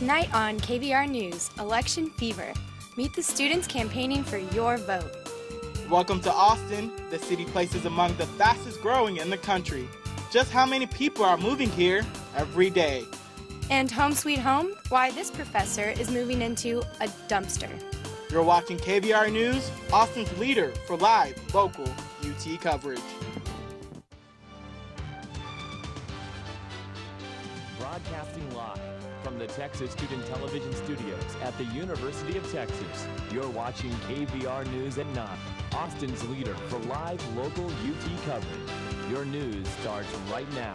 Tonight on KVR News, Election Fever. Meet the students campaigning for your vote. Welcome to Austin. The city places among the fastest growing in the country. Just how many people are moving here every day? And Home Sweet Home, why this professor is moving into a dumpster. You're watching KVR News, Austin's leader for live, local UT coverage. Broadcasting live from the Texas Student Television Studios at the University of Texas. You're watching KVR News at 9, Austin's leader for live, local UT coverage. Your news starts right now.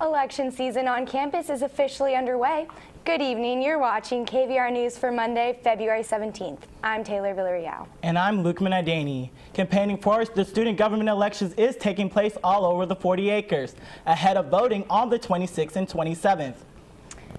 Election season on campus is officially underway. Good evening, you're watching KVR News for Monday, February 17th. I'm Taylor Villarreal. And I'm Luqman Adeniyi. Campaigning for the student government elections is taking place all over the 40 acres, ahead of voting on the 26th and 27th.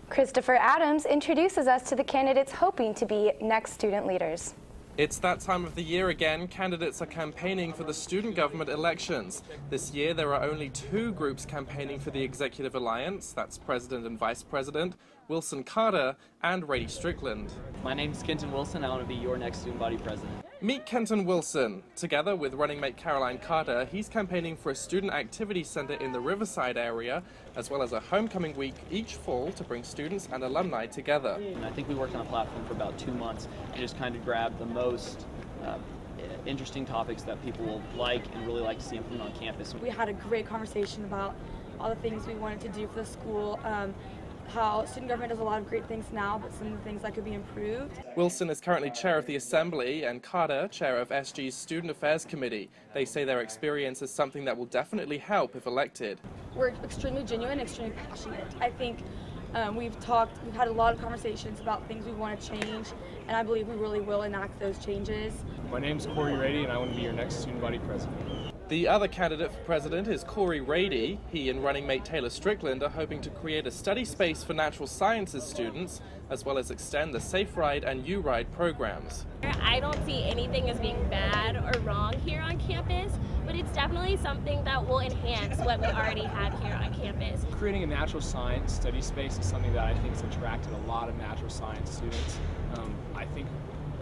Christopher Adams introduces us to the candidates hoping to be next student leaders. It's that time of the year again. Candidates are campaigning for the student government elections. This year there are only two groups campaigning for the Executive Alliance. That's President and Vice President Wilson Carter and Rady Strickland. My name's Kenton Wilson. I want to be your next student body president. Meet Kenton Wilson. Together with running mate Caroline Carter, he's campaigning for a student activity center in the Riverside area, as well as a homecoming week each fall to bring students and alumni together. And I think we worked on a platform for about 2 months and just kind of grabbed the most interesting topics that people will like and really like to see implemented on campus. We had a great conversation about all the things we wanted to do for the school, how student government does a lot of great things now, but some of the things that could be improved. Wilson is currently chair of the Assembly and Carter, chair of SG's Student Affairs Committee. They say their experience is something that will definitely help if elected. We're extremely genuine, extremely passionate. I think we've had a lot of conversations about things we want to change, and I believe we really will enact those changes. My name's Corey Rady, and I want to be your next student body president. The other candidate for president is Corey Rady. He and running mate Taylor Strickland are hoping to create a study space for natural sciences students, as well as extend the Safe Ride and U-Ride programs. I don't see anything as being bad or wrong here on campus, but it's definitely something that will enhance what we already have here on campus. Creating a natural science study space is something that I think has attracted a lot of natural science students. I think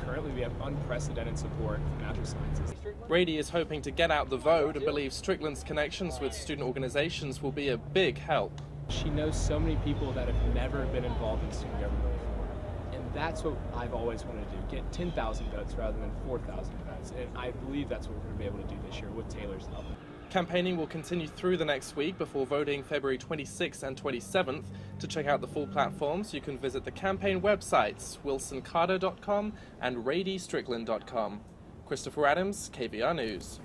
currently we have unprecedented support for natural sciences. Rady is hoping to get out the vote and believes Strickland's connections with student organizations will be a big help. She knows so many people that have never been involved in student government before, and that's what I've always wanted to do, get 10,000 votes rather than 4,000 votes, and I believe that's what we're going to be able to do this year with Taylor's help. Campaigning will continue through the next week before voting February 26th and 27th. To check out the full platforms, you can visit the campaign websites, wilsoncarter.com and radystrickland.com. Christopher Adams, KVR News.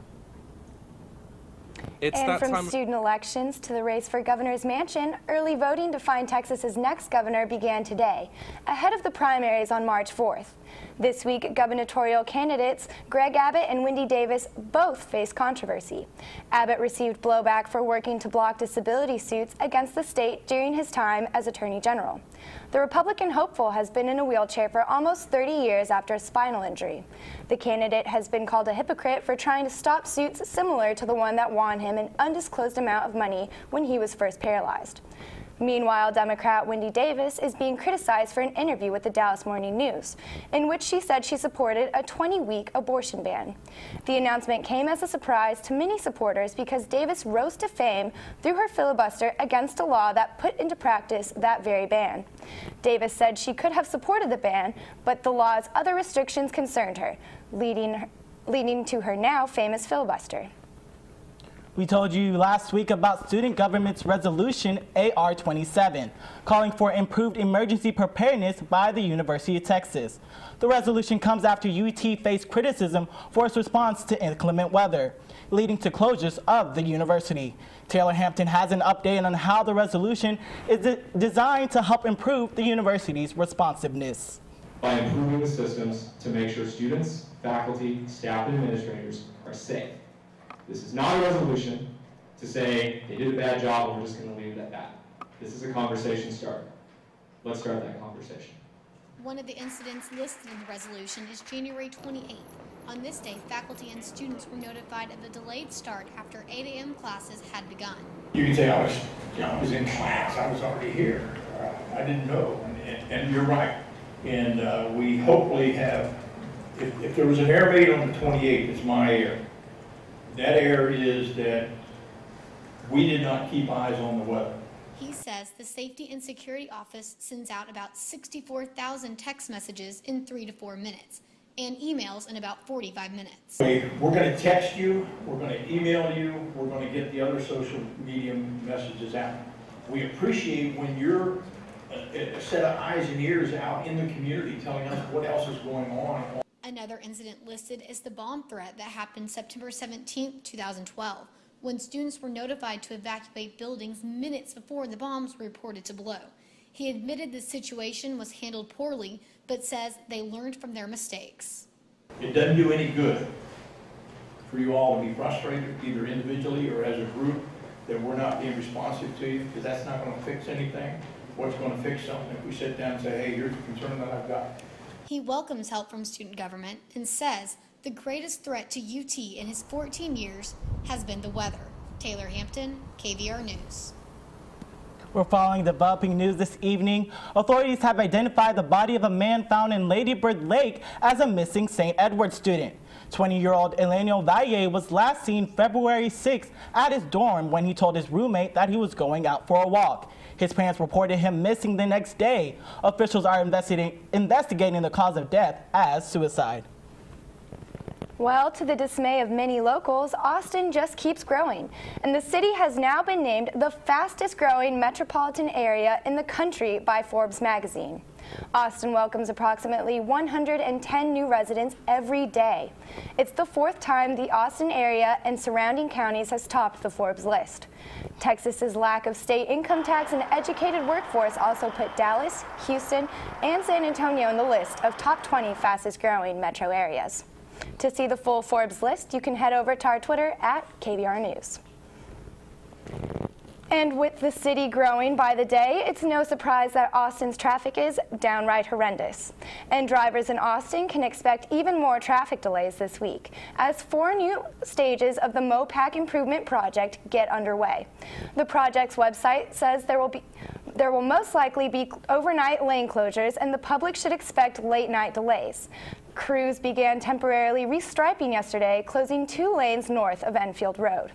And from student elections to the race for governor's mansion, early voting to find Texas's next governor began today, ahead of the primaries on March 4th. This week, gubernatorial candidates Greg Abbott and Wendy Davis both face controversy. Abbott received blowback for working to block disability suits against the state during his time as Attorney General. The Republican hopeful has been in a wheelchair for almost 30 years after a spinal injury. The candidate has been called a hypocrite for trying to stop suits similar to the one that won him an undisclosed amount of money when he was first paralyzed. Meanwhile, Democrat Wendy Davis is being criticized for an interview with the Dallas Morning News, in which she said she supported a 20-week abortion ban. The announcement came as a surprise to many supporters because Davis rose to fame through her filibuster against a law that put into practice that very ban. Davis said she could have supported the ban, but the law's other restrictions concerned her, leading to her now famous filibuster. We told you last week about student government's resolution AR-27, calling for improved emergency preparedness by the University of Texas. The resolution comes after UT faced criticism for its response to inclement weather, leading to closures of the university. Taylor Hampton has an update on how the resolution is designed to help improve the university's responsiveness. By improving the systems to make sure students, faculty, staff, and administrators are safe. This is not a resolution to say they did a bad job and we're just going to leave it at that. This is a conversation starter. Let's start that conversation. One of the incidents listed in the resolution is January 28th, On this day, faculty and students were notified of a delayed start after 8 a.m. classes had begun. You can say I was in class, I was already here. I didn't know, and you're right. And we hopefully have, if there was an error made on the 28th, it's my error. That error is that we did not keep eyes on the weather. He says the Safety and Security Office sends out about 64,000 text messages in 3 to 4 minutes and emails in about 45 minutes. We're going to text you, we're going to email you, we're going to get the other social media messages out. We appreciate when you're a set of eyes and ears out in the community telling us what else is going on. Another incident listed is the bomb threat that happened September 17, 2012, when students were notified to evacuate buildings minutes before the bombs were reported to blow. He admitted the situation was handled poorly, but says they learned from their mistakes. It doesn't do any good for you all to be frustrated, either individually or as a group, that we're not being responsive to you, because that's not going to fix anything. What's going to fix something if we sit down and say, hey, here's the concern that I've got. He welcomes help from student government and says the greatest threat to UT in his 14 years has been the weather. Taylor Hampton, KVR News. We're following developing news this evening. Authorities have identified the body of a man found in Lady Bird Lake as a missing St. Edward student. 20-year-old Eleniel Valle was last seen February 6th at his dorm when he told his roommate that he was going out for a walk. His parents reported him missing the next day. Officials are investigating the cause of death as suicide. Well, to the dismay of many locals, Austin just keeps growing, and the city has now been named the fastest growing metropolitan area in the country by Forbes magazine. Austin welcomes approximately 110 new residents every day. It's the 4th time the Austin area and surrounding counties has topped the Forbes list. Texas's lack of state income tax and educated workforce also put Dallas, Houston, and San Antonio in the list of top 20 fastest growing metro areas. To see the full Forbes list, you can head over to our Twitter at KVR News. And with the city growing by the day, it's no surprise that Austin's traffic is downright horrendous. And drivers in Austin can expect even more traffic delays this week, as 4 new stages of the MoPac Improvement Project get underway. The project's website says there will most likely be overnight lane closures, and the public should expect late-night delays. Crews began temporarily restriping yesterday, closing 2 lanes north of Enfield Road.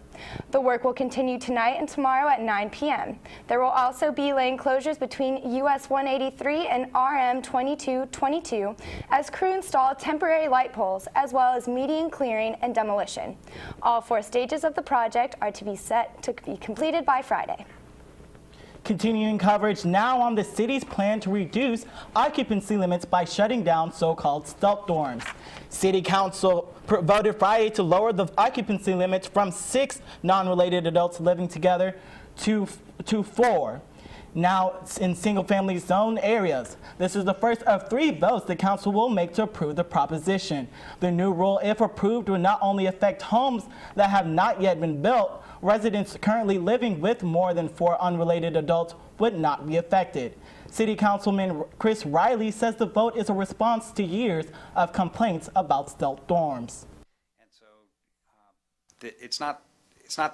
The work will continue tonight and tomorrow at 9 p.m. There will also be lane closures between US 183 and RM 2222 as crew install temporary light poles, as well as median clearing and demolition. All 4 stages of the project are to be set to be completed by Friday. Continuing coverage now on the city's plan to reduce occupancy limits by shutting down so-called stealth dorms. City Council voted Friday to lower the occupancy limits from 6 non-related adults living together to 4. Now in single-family zone areas. This is the first of 3 votes the council will make to approve the proposition. The new rule, if approved, will not only affect homes that have not yet been built, residents currently living with more than 4 unrelated adults would not be affected. City Councilman Chris Riley says the vote is a response to years of complaints about stealth dorms. And so it's not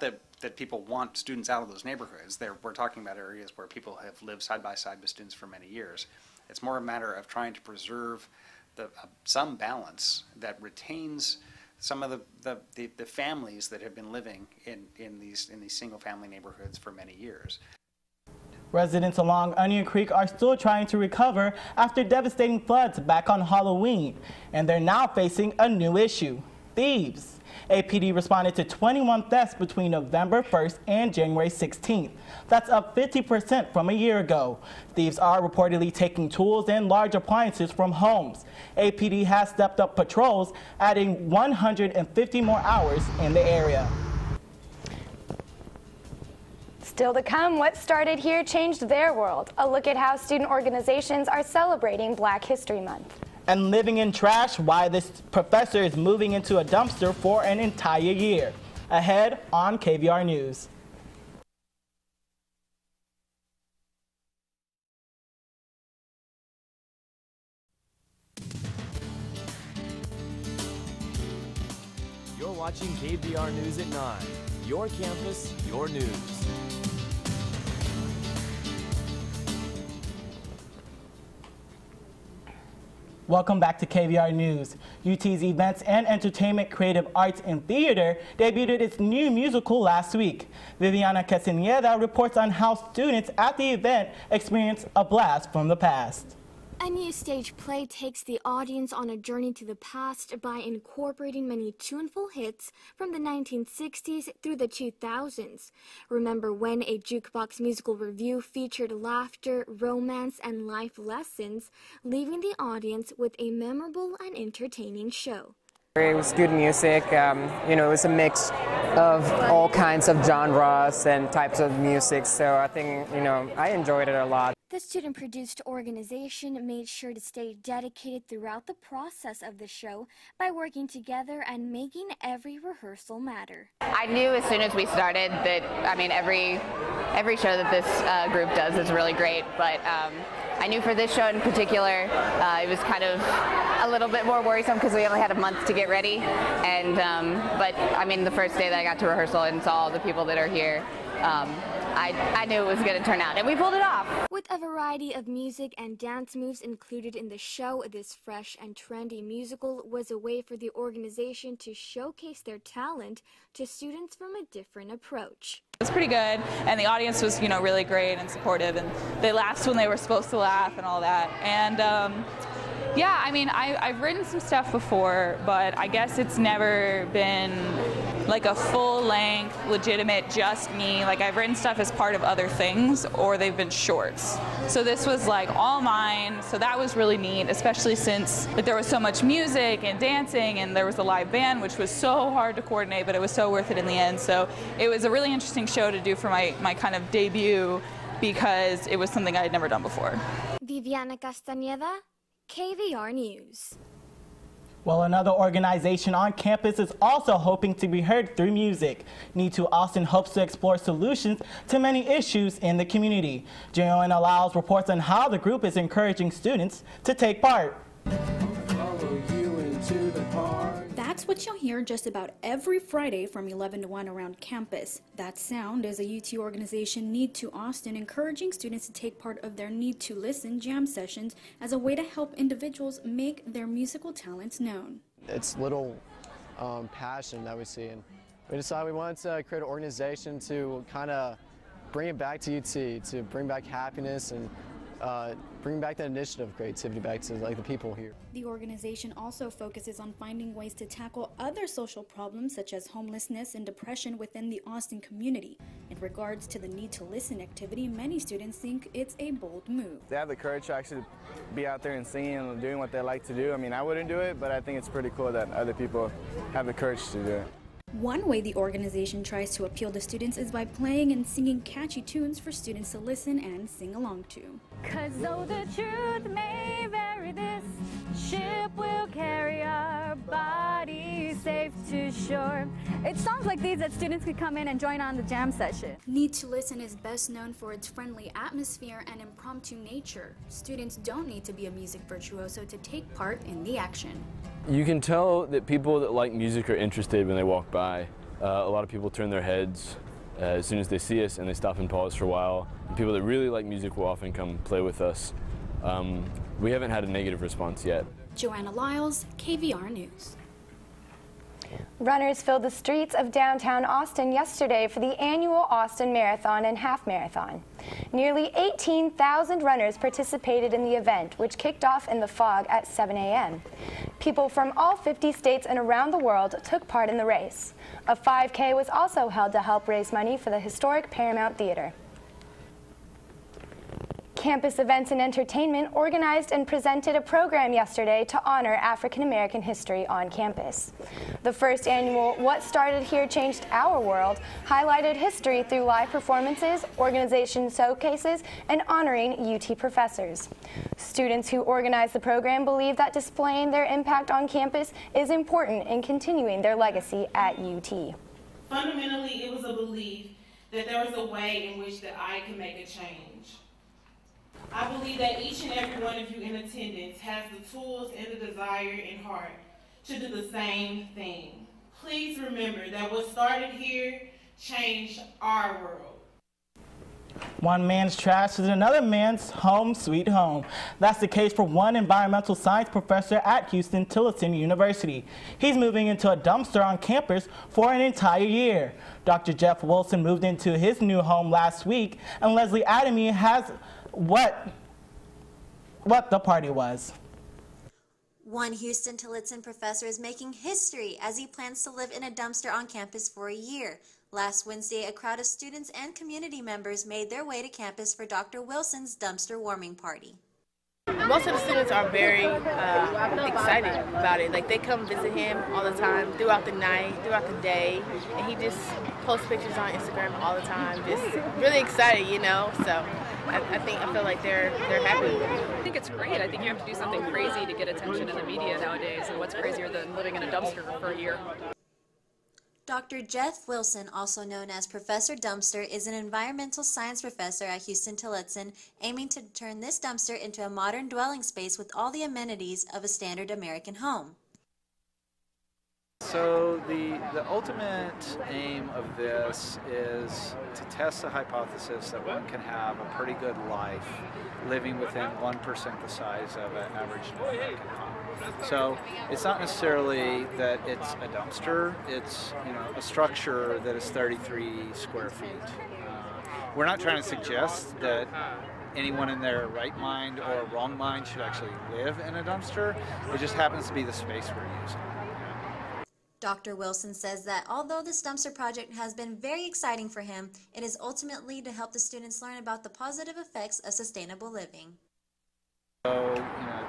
that people want students out of those neighborhoods. We're talking about areas where people have lived side by side with students for many years. It's more a matter of trying to preserve some balance that retains some of the families that have been living in these single family neighborhoods for many years. Residents along Onion Creek are still trying to recover after devastating floods back on Halloween, and they're now facing a new issue: thieves. APD responded to 21 thefts between November 1st and January 16th. That's up 50% from a year ago. Thieves are reportedly taking tools and large appliances from homes. APD has stepped up patrols, adding 150 more hours in the area. Still to come, what started here changed their world. A look at how student organizations are celebrating Black History Month. And living in trash, why this professor is moving into a dumpster for an entire year. Ahead on KVR News. watching KVR News at 9. Your campus, your news. Welcome back to KVR News. UT's Events and Entertainment, Creative Arts and Theater debuted its new musical last week. Viviana Castaneda reports on how students at the event experienced a blast from the past. A new stage play takes the audience on a journey to the past by incorporating many tuneful hits from the 1960s through the 2000s. Remember when a jukebox musical review featured laughter, romance, and life lessons, leaving the audience with a memorable and entertaining show. It was good music. You know, it was a mix of all kinds of genres and types of music, so I think, you know, I enjoyed it a lot. The student-produced organization made sure to stay dedicated throughout the process of the show by working together and making every rehearsal matter. I knew as soon as we started that, I mean, every show that this group does is really great, but I knew for this show in particular, it was kind of a little bit more worrisome because we only had a month to get ready. And but I mean, the first day that I got to rehearsal and saw all the people that are here, I knew it was going to turn out, and we pulled it off. With a variety of music and dance moves included in the show, this fresh and trendy musical was a way for the organization to showcase their talent to students from a different approach. It was pretty good, and the audience was, you know, really great and supportive, and they laughed when they were supposed to laugh and all that. And yeah, I mean, I've written some stuff before, but I guess it's never been like a full-length, legitimate, just me. Like, I've written stuff as part of other things, or they've been shorts. So this was like all mine, so that was really neat, especially since like, there was so much music and dancing, and there was a live band, which was so hard to coordinate, but it was so worth it in the end. So it was a really interesting show to do for my kind of debut, because it was something I had never done before. Viviana Castaneda, KVR News. Well, another organization on campus is also hoping to be heard through music. Need to Austin hopes to explore solutions to many issues in the community. Joanna Lyles reports on how the group is encouraging students to take part. That's what you'll hear just about every Friday from 11 to 1 around campus. That sound is a UT organization, Need to Austin, encouraging students to take part of their Need to Listen jam sessions as a way to help individuals make their musical talents known. It's little passion that we see, and we decided we wanted to create an organization to kind of bring it back to UT, to bring back happiness and bring back that initiative of creativity back to like the people here. The organization also focuses on finding ways to tackle other social problems such as homelessness and depression within the Austin community. In regards to the Need to Listen activity, many students think it's a bold move. They have the courage to actually be out there and singing and doing what they like to do. I mean, I wouldn't do it, but I think it's pretty cool that other people have the courage to do it. One way the organization tries to appeal to students is by playing and singing catchy tunes for students to listen and sing along to. 'Cause though the truth may vary, this ship will carry our bodies safe to shore. It's songs like these that students could come in and join on the jam session. Need to Listen is best known for its friendly atmosphere and impromptu nature. Students don't need to be a music virtuoso to take part in the action. You can tell that people that like music are interested when they walk by. A lot of people turn their heads as soon as they see us, and they stop and pause for a while. And people that really like music will often come play with us. We haven't had a negative response yet. Joanna Lyles, KVR News. Runners filled the streets of downtown Austin yesterday for the annual Austin Marathon and Half Marathon. Nearly 18,000 runners participated in the event, which kicked off in the fog at 7 a.m. People from all 50 states and around the world took part in the race. A 5K was also held to help raise money for the historic Paramount Theater. Campus Events and Entertainment organized and presented a program yesterday to honor African American history on campus. The first annual What Started Here Changed Our World highlighted history through live performances, organization showcases, and honoring UT professors. Students who organized the program believe that displaying their impact on campus is important in continuing their legacy at UT. Fundamentally, it was a belief that there was a way in which that I can make a change. I believe that each and every one of you in attendance has the tools and the desire and heart to do the same thing. please remember that what started here changed our world. One man's trash is another man's home sweet home. That's the case for one environmental science professor at Huston-Tillotson University. He's moving into a dumpster on campus for an entire year. Dr. Jeff Wilson moved into his new home last week, and Leslie Adeniyi has what the party was. One Huston-Tillotson professor is making history as he plans to live in a dumpster on campus for a year. Last Wednesday, a crowd of students and community members made their way to campus for Dr. Wilson's dumpster warming party. Most of the students are very excited about it. Like, they come visit him all the time, throughout the night, throughout the day, and he just posts pictures on Instagram all the time. Just really excited, you know. So I feel like they're happy. I think it's great. I think you have to do something crazy to get attention in the media nowadays, and what's crazier than living in a dumpster for a year? Dr. Jeff Wilson, also known as Professor Dumpster, is an environmental science professor at Huston-Tillotson, aiming to turn this dumpster into a modern dwelling space with all the amenities of a standard American home. So the ultimate aim of this is to test the hypothesis that one can have a pretty good life living within 1% the size of an average American home. So it's not necessarily that it's a dumpster, it's a structure that is 33 square feet. We're not trying to suggest that anyone in their right mind or wrong mind should actually live in a dumpster. It just happens to be the space we're using. Dr. Wilson says that although this dumpster project has been very exciting for him, it is ultimately to help the students learn about the positive effects of sustainable living. So,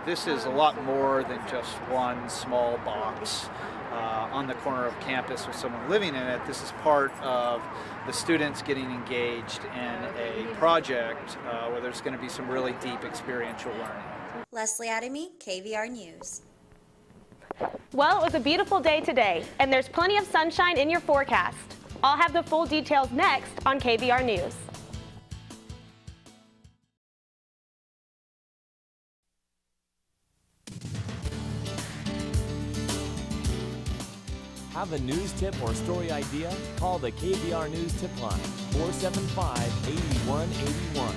this is a lot more than just one small box on the corner of campus with someone living in it. This is part of the students getting engaged in a project where there's going to be some really deep experiential learning. Leslie Adeniyi, KVR News. Well, it was a beautiful day today, and there's plenty of sunshine in your forecast. I'll have the full details next on KVR News. Have a news tip or story idea? Call the KVR News tip line, 475-8181.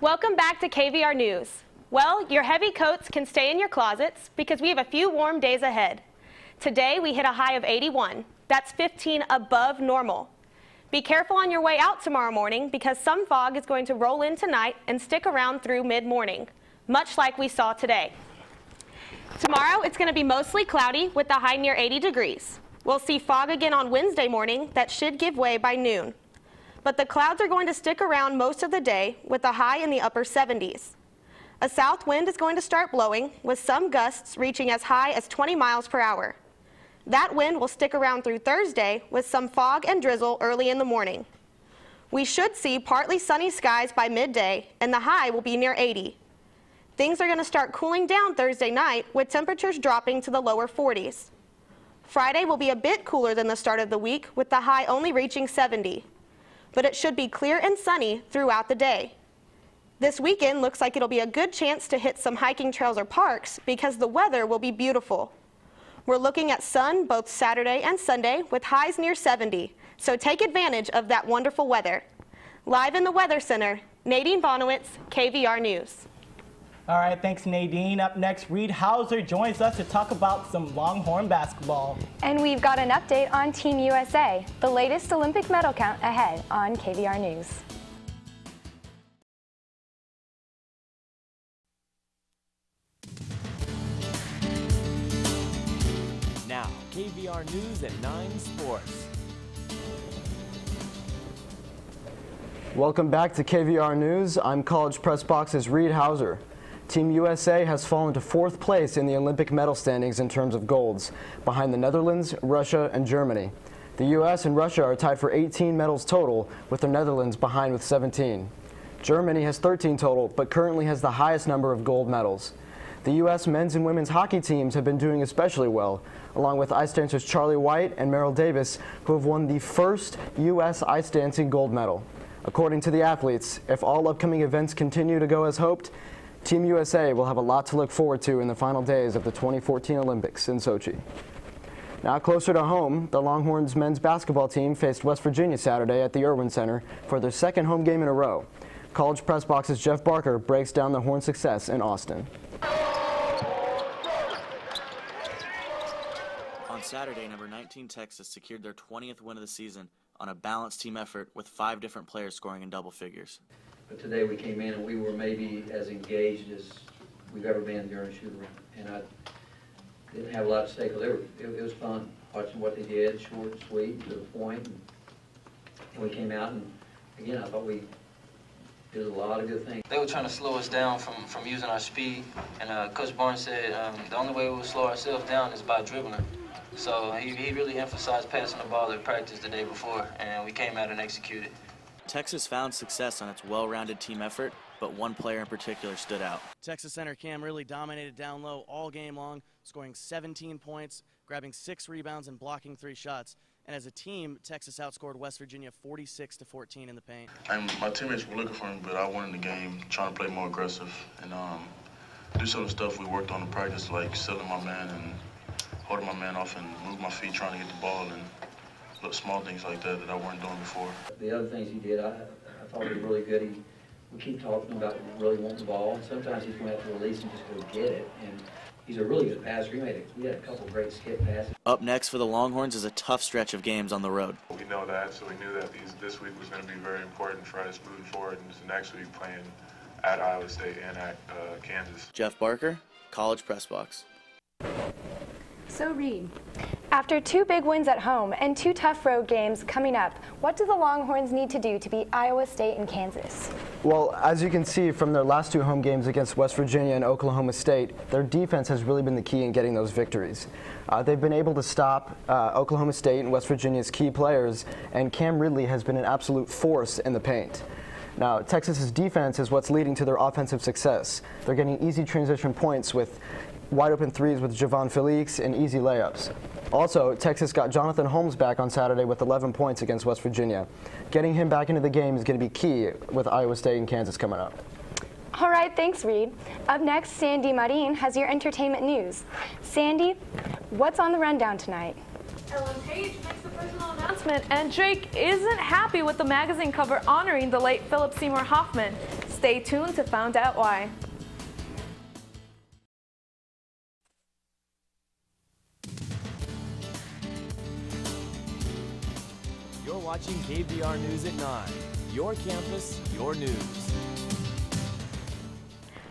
Welcome back to KVR News. Well, your heavy coats can stay in your closets because we have a few warm days ahead. Today, we hit a high of 81. That's 15 above normal. Be careful on your way out tomorrow morning because some fog is going to roll in tonight and stick around through mid-morning, much like we saw today. Tomorrow, it's going to be mostly cloudy with a high near 80 degrees. We'll see fog again on Wednesday morning that should give way by noon. But the clouds are going to stick around most of the day with a high in the upper 70s. A south wind is going to start blowing with some gusts reaching as high as 20 miles per hour. That wind will stick around through Thursday with some fog and drizzle early in the morning. We should see partly sunny skies by midday and the high will be near 80. Things are going to start cooling down Thursday night with temperatures dropping to the lower 40s. Friday will be a bit cooler than the start of the week with the high only reaching 70. But it should be clear and sunny throughout the day. This weekend looks like it'll be a good chance to hit some hiking trails or parks because the weather will be beautiful. We're looking at sun both Saturday and Sunday with highs near 70, so take advantage of that wonderful weather. Live in the Weather Center, Nadine Bonewitz, KVR News. All right, thanks Nadine. Up next, Hauser joins us to talk about some Longhorn basketball. And we've got an update on Team USA, the latest Olympic medal count ahead on KVR News. Now, KVR News at 9 Sports. Welcome back to KVR News. I'm College Press Box's Reed Hauser. Team USA has fallen to 4th place in the Olympic medal standings in terms of golds, behind the Netherlands, Russia, and Germany. The U.S. and Russia are tied for 18 medals total, with the Netherlands behind with 17. Germany has 13 total, but currently has the highest number of gold medals. The U.S. men's and women's hockey teams have been doing especially well, along with ice dancers Charlie White and Merrill Davis, who have won the first U.S. ice dancing gold medal. According to the athletes, if all upcoming events continue to go as hoped, Team USA will have a lot to look forward to in the final days of the 2014 Olympics in Sochi. Now closer to home, the Longhorns men's basketball team faced West Virginia Saturday at the Irwin Center for their second home game in a row. College Press Box's Jeff Barker breaks down the Horns' success in Austin. On Saturday, number 19 Texas secured their 20th win of the season on a balanced team effort with 5 different players scoring in double figures. But today we came in and we were maybe as engaged as we've ever been during shoot-around. And I didn't have a lot to say because it was fun watching what they did, short, sweet, to the point. And we came out and, again, I thought we did a lot of good things. They were trying to slow us down from using our speed. And Coach Barnes said the only way we will slow ourselves down is by dribbling. So he really emphasized passing the ball at practice the day before, and we came out and executed. Texas found success on its well-rounded team effort, but one player in particular stood out. Texas center Cam really dominated down low all game long, scoring 17 points, grabbing 6 rebounds and blocking 3 shots. And as a team, Texas outscored West Virginia 46-14 in the paint. My teammates were looking for me, but I went in the game trying to play more aggressive and do some of the stuff we worked on in practice, like settling my man and holding my man off and move my feet, trying to get the ball, and little small things like that I weren't doing before. The other things he did, I thought were really good. We keep talking about really wanting the ball, and sometimes he's going to have to release and just go get it. And he's a really good passer. We had a couple great skip passes. Up next for the Longhorns is a tough stretch of games on the road. We know that, so we knew that this week was going to be very important for us moving forward, and next week playing at Iowa State and at Kansas. Jeff Barker, College Press Box. So Reed, after 2 big wins at home and 2 tough road games coming up, what do the Longhorns need to do to beat Iowa State and Kansas? Well, as you can see from their last 2 home games against West Virginia and Oklahoma State, their defense has really been the key in getting those victories. They've been able to stop Oklahoma State and West Virginia's key players, and Cam Ridley has been an absolute force in the paint. Now, Texas's defense is what's leading to their offensive success. They're getting easy transition points with wide open threes with Javon Felix and easy layups. Also, Texas got Jonathan Holmes back on Saturday with 11 points against West Virginia. Getting him back into the game is going to be key with Iowa State and Kansas coming up. All right, thanks, Reed. Up next, Sandy Marin has your entertainment news. Sandy, what's on the rundown tonight? Ellen Page makes a personal announcement, and Drake isn't happy with the magazine cover honoring the late Philip Seymour Hoffman. Stay tuned to find out why. You're watching KVR News at 9. Your campus, your news.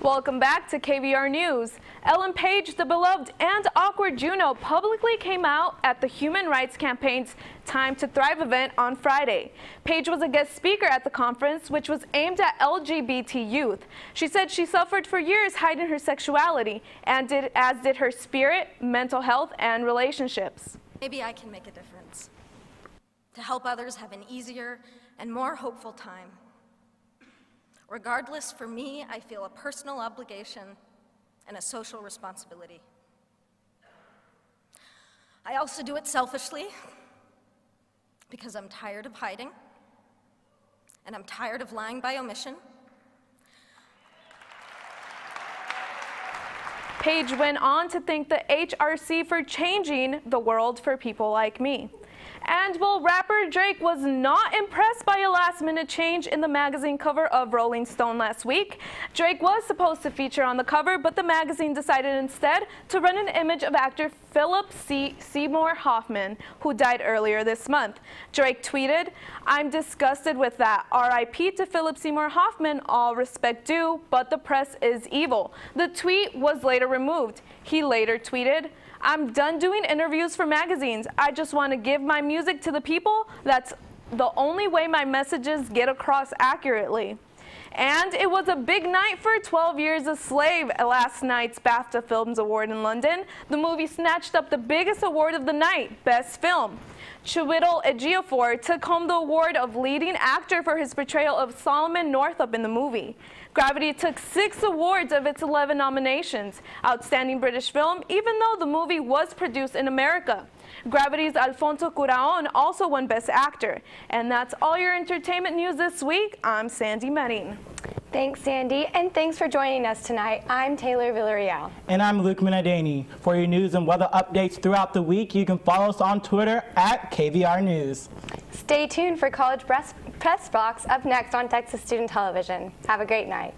Welcome back to KVR News. Ellen Page, the beloved and awkward Juno, publicly came out at the Human Rights Campaign's Time to Thrive event on Friday. Page was a guest speaker at the conference, which was aimed at LGBT youth. She said she suffered for years hiding her sexuality, and as did her spirit, mental health, and relationships. Maybe I can make a difference to help others have an easier and more hopeful time. Regardless, for me, I feel a personal obligation and a social responsibility. I also do it selfishly because I'm tired of hiding and I'm tired of lying by omission. Page went on to thank the HRC for changing the world for people like me. And while rapper Drake was not impressed by a last-minute change in the magazine cover of Rolling Stone last week, Drake was supposed to feature on the cover, but the magazine decided instead to run an image of actor Philip Seymour Hoffman, who died earlier this month. Drake tweeted, "I'm disgusted with that. R.I.P. to Philip Seymour Hoffman, all respect due, but the press is evil." The tweet was later removed. He later tweeted, "I'm done doing interviews for magazines. I just want to give my music to the people. That's the only way my messages get across accurately." And it was a big night for 12 Years a Slave at last night's BAFTA Films Award in London. The movie snatched up the biggest award of the night, Best Film. Chiwetel Ejiofor took home the award of leading actor for his portrayal of Solomon Northup in the movie. Gravity took 6 awards of its 11 nominations. Outstanding British Film, even though the movie was produced in America. Gravity's Alfonso Cuarón also won Best Actor. And that's all your entertainment news this week. I'm Sandy Marin. Thanks, Sandy, and thanks for joining us tonight. I'm Taylor Villarreal. And I'm Luqman Adeniyi. For your news and weather updates throughout the week, you can follow us on Twitter at KVR News. Stay tuned for College Press Box up next on Texas Student Television. Have a great night.